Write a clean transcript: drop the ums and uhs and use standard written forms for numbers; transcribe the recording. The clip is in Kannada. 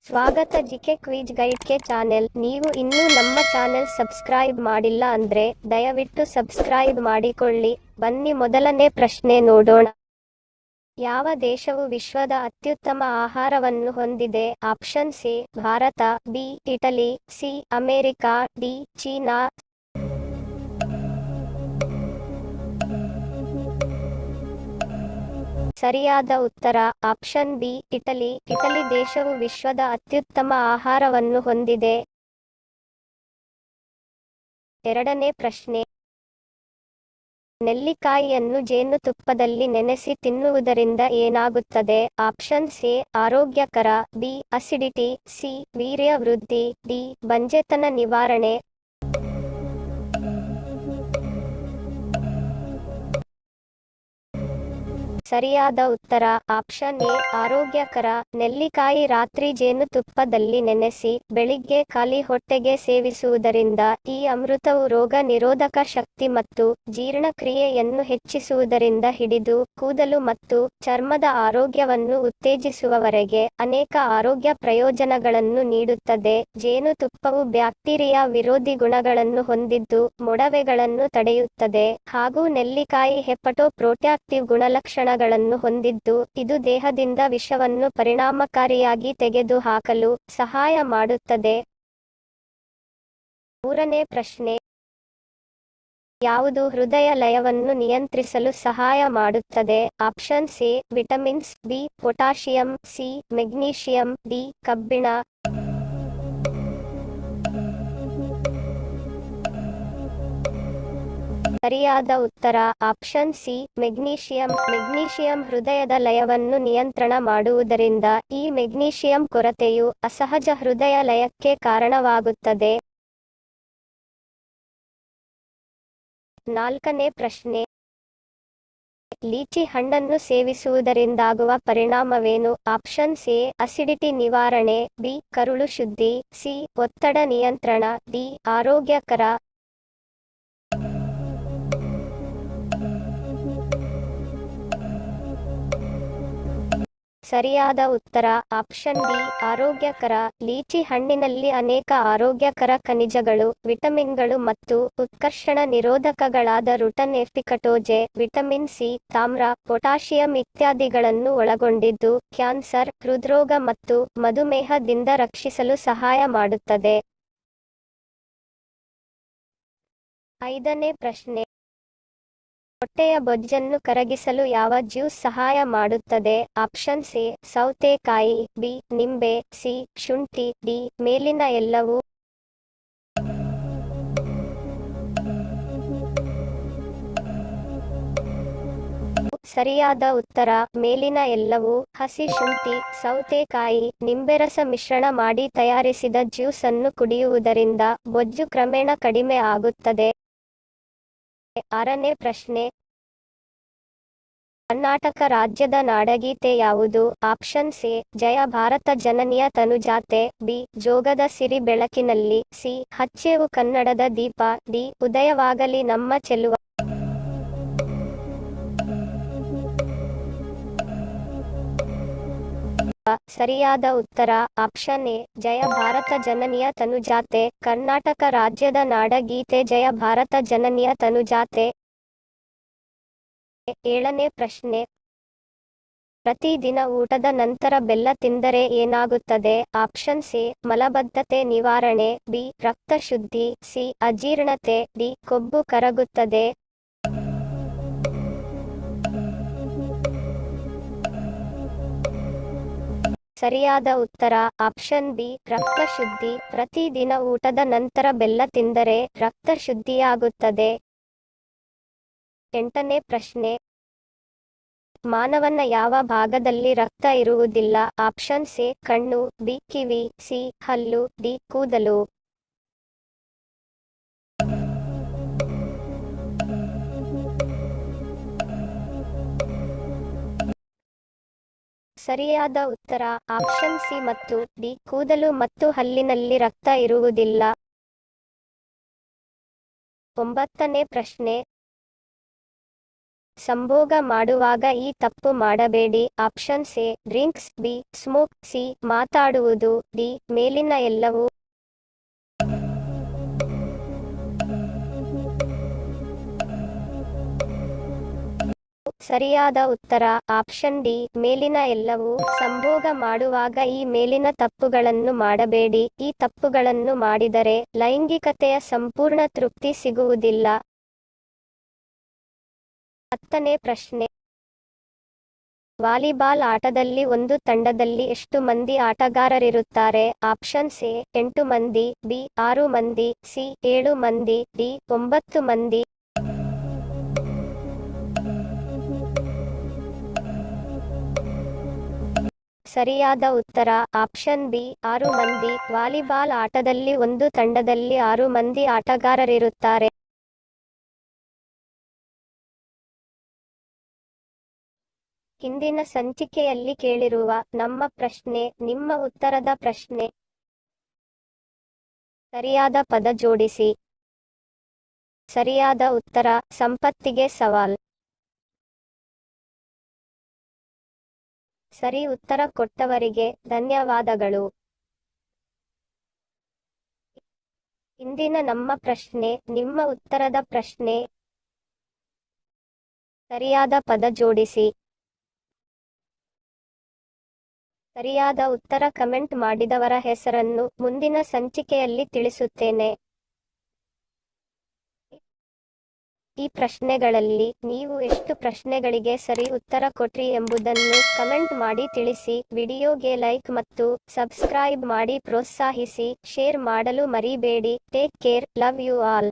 ಸ್ವಾಗತ ಜಿಕೆ ಕ್ವಿಜ್ ಗೈಡ್ಗೆ ಚಾನೆಲ್. ನೀವು ಇನ್ನೂ ನಮ್ಮ ಚಾನೆಲ್ ಸಬ್ಸ್ಕ್ರೈಬ್ ಮಾಡಿಲ್ಲ ಅಂದ್ರೆ ದಯವಿಟ್ಟು ಸಬ್ಸ್ಕ್ರೈಬ್ ಮಾಡಿಕೊಳ್ಳಿ. ಬನ್ನಿ ಮೊದಲನೇ ಪ್ರಶ್ನೆ ನೋಡೋಣ. ಯಾವ ದೇಶವು ವಿಶ್ವದ ಅತ್ಯುತ್ತಮ ಆಹಾರವನ್ನು ಹೊಂದಿದೆ? Option C Bharat, B Italy, C America, D China. ಸರಿಯಾದ ಉತ್ತರ ಆಪ್ಷನ್ ಬಿ ಇಟಲಿ. ಇಟಲಿ ದೇಶವು ವಿಶ್ವದ ಅತ್ಯುತ್ತಮ ಆಹಾರವನ್ನು ಹೊಂದಿದೆ. ಎರಡನೇ ಪ್ರಶ್ನೆ. ನೆಲ್ಲಿಕಾಯಿಯನ್ನು ಜೇನುತುಪ್ಪದಲ್ಲಿ ನೆನೆಸಿ ತಿನ್ನುವುದರಿಂದ ಏನಾಗುತ್ತದೆ? ಆಪ್ಷನ್ ಸಿ ಆರೋಗ್ಯಕರ, ಬಿ ಅಸಿಡಿಟಿ, ಸಿ ವೀರ್ಯ ವೃದ್ಧಿ, ಡಿ ಬಂಜೆತನ ನಿವಾರಣೆ. ಸರಿಯಾದ ಉತ್ತರ ಆಪ್ಷನ್ ಎ ಆರೋಗ್ಯಕರ. ನೆಲ್ಲಿಕಾಯಿ ರಾತ್ರಿ ಜೇನುತುಪ್ಪದಲ್ಲಿ ನೆನೆಸಿ ಬೆಳಿಗ್ಗೆ ಖಾಲಿ ಹೊಟ್ಟೆಗೆ ಸೇವಿಸುವುದರಿಂದ ಈ ಅಮೃತವು ರೋಗ ನಿರೋಧಕ ಶಕ್ತಿ ಮತ್ತು ಜೀರ್ಣಕ್ರಿಯೆಯನ್ನು ಹೆಚ್ಚಿಸುವುದರಿಂದ ಹಿಡಿದು ಕೂದಲು ಮತ್ತು ಚರ್ಮದ ಆರೋಗ್ಯವನ್ನು ಉತ್ತೇಜಿಸುವವರೆಗೆ ಅನೇಕ ಆರೋಗ್ಯ ಪ್ರಯೋಜನಗಳನ್ನು ನೀಡುತ್ತದೆ. ಜೇನುತುಪ್ಪವು ಬ್ಯಾಕ್ಟೀರಿಯಾ ವಿರೋಧಿ ಗುಣಗಳನ್ನು ಹೊಂದಿದ್ದು ಮೊಡವೆಗಳನ್ನು ತಡೆಯುತ್ತದೆ ಹಾಗೂ ನೆಲ್ಲಿಕಾಯಿ ಹೆಪಟೋಪ್ರೋಟ್ಯಾಕ್ಟಿವ್ ಗುಣಲಕ್ಷಣಗಳನ್ನು ಹೊಂದಿದ್ದು ಇದು ದೇಹದಿಂದ ವಿಷವನ್ನು ಪರಿಣಾಮಕಾರಿಯಾಗಿ ತೆಗೆದುಹಾಕಲು ಸಹಾಯ ಮಾಡುತ್ತದೆ. ಮೂರನೇ ಪ್ರಶ್ನೆ. ಯಾವುದು ಹೃದಯ ಲಯವನ್ನು ನಿಯಂತ್ರಿಸಲು ಸಹಾಯ ಮಾಡುತ್ತದೆ? Option C vitamins, B potassium, C magnesium, D ಕಬ್ಬಿಣ. ಸರಿಯಾದ ಉತ್ತರ ಆಪ್ಷನ್ ಸಿ ಮೆಗ್ನೀಷಿಯಂ. ಮೆಗ್ನೀಷಿಯಂ ಹೃದಯದ ಲಯವನ್ನು ನಿಯಂತ್ರಣ ಮಾಡುವುದರಿಂದ ಈ ಮೆಗ್ನೀಷಿಯಂ ಕೊರತೆಯು ಅಸಹಜ ಹೃದಯ ಲಯಕ್ಕೆ ಕಾರಣವಾಗುತ್ತದೆ. ನಾಲ್ಕನೇ ಪ್ರಶ್ನೆ. ಲೀಚಿ ಹಣ್ಣನ್ನು ಸೇವಿಸುವುದರಿಂದಾಗುವ ಪರಿಣಾಮವೇನು? ಆಪ್ಷನ್ ಸಿ ಅಸಿಡಿಟಿ ನಿವಾರಣೆ, ಬಿ ಕರುಳು ಶುದ್ಧಿ, ಸಿ ಒತ್ತಡ ನಿಯಂತ್ರಣ, ಡಿ ಆರೋಗ್ಯಕರ. ಸರಿಯಾದ ಉತ್ತರ ಆಪ್ಷನ್ ಬಿ ಆರೋಗ್ಯಕರ. ಲೀಚಿ ಹಣ್ಣಿನಲ್ಲಿ ಅನೇಕ ಆರೋಗ್ಯಕರ ಖನಿಜಗಳು, ವಿಟಮಿನ್ಗಳು ಮತ್ತು ಉತ್ಕರ್ಷಣ ನಿರೋಧಕಗಳಾದ ರುಟನ್ ಎಫಿಕಟೋಜೆ, ವಿಟಮಿನ್ ಸಿ, ತಾಮ್ರ, ಪೊಟ್ಯಾಷಿಯಂ ಇತ್ಯಾದಿಗಳನ್ನು ಒಳಗೊಂಡಿದ್ದು ಕ್ಯಾನ್ಸರ್, ಹೃದ್ರೋಗ ಮತ್ತು ಮಧುಮೇಹದಿಂದ ರಕ್ಷಿಸಲು ಸಹಾಯ ಮಾಡುತ್ತದೆ. ಐದನೇ ಪ್ರಶ್ನೆ. ಹೊಟ್ಟೆಯ ಬೊಜ್ಜನ್ನು ಕರಗಿಸಲು ಯಾವ ಜ್ಯೂಸ್ ಸಹಾಯ ಮಾಡುತ್ತದೆ? ಆಪ್ಷನ್ ಸಿ ಸೌತೆಕಾಯಿ, ಬಿ ನಿಂಬೆ, ಸಿ ಶುಂಠಿ, ಡಿ ಮೇಲಿನ ಎಲ್ಲವೂ. ಸರಿಯಾದ ಉತ್ತರ ಮೇಲಿನ ಎಲ್ಲವೂ. ಹಸಿ ಶುಂಠಿ, ಸೌತೆಕಾಯಿ, ನಿಂಬೆರಸ ಮಿಶ್ರಣ ಮಾಡಿ ತಯಾರಿಸಿದ ಜ್ಯೂಸ್ ಅನ್ನು ಕುಡಿಯುವುದರಿಂದ ಬೊಜ್ಜು ಕ್ರಮೇಣ ಕಡಿಮೆ ಆಗುತ್ತದೆ. ಆರನೇ ಪ್ರಶ್ನೆ. ಕರ್ನಾಟಕ ರಾಜ್ಯದ ನಾಡಗೀತೆ ಯಾವುದು? ಆಪ್ಷನ್ ಸಿ ಜಯ ಭಾರತ ಜನನಿಯ ತನುಜಾತೆ, ಬಿ ಜೋಗದ ಸಿರಿ ಬೆಳಕಿನಲ್ಲಿ, ಸಿ ಹಚ್ಚೇವು ಕನ್ನಡದ ದೀಪ, ಡಿ ಉದಯವಾಗಲಿ ನಮ್ಮ ಚೆಲುವ. ಸರಿಯಾದ ಉತ್ತರ ಆಪ್ಷನ್ ಎ ಜಯ ಭಾರತ ಜನನಿಯ ತನುಜಾತೆ. ಕರ್ನಾಟಕ ರಾಜ್ಯದ ನಾಡಗೀತೆ ಜಯ ಭಾರತ ಜನನಿಯ ತನುಜಾತೆ. ಏಳನೇ ಪ್ರಶ್ನೆ. ಪ್ರತಿದಿನ ಊಟದ ನಂತರ ಬೆಲ್ಲ ತಿಂದರೆ ಏನಾಗುತ್ತದೆ? ಆಪ್ಷನ್ ಸಿ ಮಲಬದ್ಧತೆ ನಿವಾರಣೆ, ಬಿ ರಕ್ತ ಶುದ್ಧಿ, ಸಿ ಅಜೀರ್ಣತೆ, ಡಿ ಕೊಬ್ಬು ಕರಗುತ್ತದೆ. ಸರಿಯಾದ ಉತ್ತರ ಆಪ್ಷನ್ ಬಿ ರಕ್ತ ಶುದ್ಧಿ. ಪ್ರತಿದಿನ ಊಟದ ನಂತರ ಬೆಲ್ಲ ತಿಂದರೆ ರಕ್ತ ಶುದ್ಧಿಯಾಗುತ್ತದೆ. ಎಂಟನೇ ಪ್ರಶ್ನೆ. ಮಾನವನ ಯಾವ ಭಾಗದಲ್ಲಿ ರಕ್ತ ಇರುವುದಿಲ್ಲ? ಆಪ್ಷನ್ ಸಿ ಕಣ್ಣು, ಬಿ ಕಿವಿ, ಸಿ ಹಲ್ಲು, ಡಿ ಕೂದಲು. ಸರಿಯಾದ ಉತ್ತರ ಆಪ್ಷನ್ ಸಿ ಮತ್ತು ಡಿ ಕೂದಲು ಮತ್ತು ಹಲ್ಲಿನಲ್ಲಿ ರಕ್ತ ಇರುವುದಿಲ್ಲ. ಒಂಬತ್ತನೇ ಪ್ರಶ್ನೆ. ಸಂಭೋಗ ಮಾಡುವಾಗ ಈ ತಪ್ಪು ಮಾಡಬೇಡಿ. Options A drinks, B smoke, C ಮಾತಾಡುವುದು, ಡಿ ಮೇಲಿನ ಎಲ್ಲವೂ. ಸರಿಯಾದ ಉತ್ತರ ಆಪ್ಷನ್ ಡಿ ಮೇಲಿನ ಎಲ್ಲವೂ. ಸಂಭೋಗ ಮಾಡುವಾಗ ಈ ಮೇಲಿನ ತಪ್ಪುಗಳನ್ನು ಮಾಡಬೇಡಿ. ಈ ತಪ್ಪುಗಳನ್ನು ಮಾಡಿದರೆ ಲೈಂಗಿಕತೆಯ ಸಂಪೂರ್ಣ ತೃಪ್ತಿ ಸಿಗುವುದಿಲ್ಲ. 10ನೇ ಪ್ರಶ್ನೆ. ವಾಲಿಬಾಲ್ ಆಟದಲ್ಲಿ ಒಂದು ತಂಡದಲ್ಲಿ ಎಷ್ಟು ಮಂದಿ ಆಟಗಾರರಿರುತ್ತಾರೆ? ಆಪ್ಷನ್ಸ್ ಎ 8 ಮಂದಿ, ಬಿ 6 ಮಂದಿ, ಸಿ 7 ಮಂದಿ, ಡಿ 9 ಮಂದಿ. ಸರಿಯಾದ ಉತ್ತರ ಆಪ್ಷನ್ ಬಿ 6 ಮಂದಿ. ವಾಲಿಬಾಲ್ ಆಟದಲ್ಲಿ ಒಂದು ತಂಡದಲ್ಲಿ 6 ಮಂದಿ ಆಟಗಾರರಿರುತ್ತಾರೆ. ಹಿಂದಿನ ಸಂಚಿಕೆಯಲ್ಲಿ ಕೇಳಿರುವ ನಮ್ಮ ಪ್ರಶ್ನೆ ನಿಮ್ಮ ಉತ್ತರದ ಪ್ರಶ್ನೆ. ಸರಿಯಾದ ಪದ ಜೋಡಿಸಿ. ಸರಿಯಾದ ಉತ್ತರ ಸಂಪತ್ತಿಗೆ ಸವಾಲ್. ಸರಿ ಉತ್ತರ ಕೊಟ್ಟವರಿಗೆ ಧನ್ಯವಾದಗಳು. ಇಂದಿನ ನಮ್ಮ ಪ್ರಶ್ನೆ ನಿಮ್ಮ ಉತ್ತರದ ಪ್ರಶ್ನೆ. ಸರಿಯಾದ ಪದ ಜೋಡಿಸಿ. ಸರಿಯಾದ ಉತ್ತರ ಕಮೆಂಟ್ ಮಾಡಿದವರ ಹೆಸರನ್ನು ಮುಂದಿನ ಸಂಚಿಕೆಯಲ್ಲಿ ತಿಳಿಸುತ್ತೇನೆ. ಈ ಪ್ರಶ್ನೆಗಳಲ್ಲಿ ನೀವು ಎಷ್ಟು ಪ್ರಶ್ನೆಗಳಿಗೆ ಸರಿ ಉತ್ತರ ಕೊಟ್ರಿ ಎಂಬುದನ್ನು ಕಮೆಂಟ್ ಮಾಡಿ ತಿಳಿಸಿ. ವಿಡಿಯೋಗೆ ಲೈಕ್ ಮತ್ತು ಸಬ್ಸ್ಕ್ರೈಬ್ ಮಾಡಿ ಪ್ರೋತ್ಸಾಹಿಸಿ. ಶೇರ್ ಮಾಡಲು ಮರಿಬೇಡಿ. Take care. Love you all.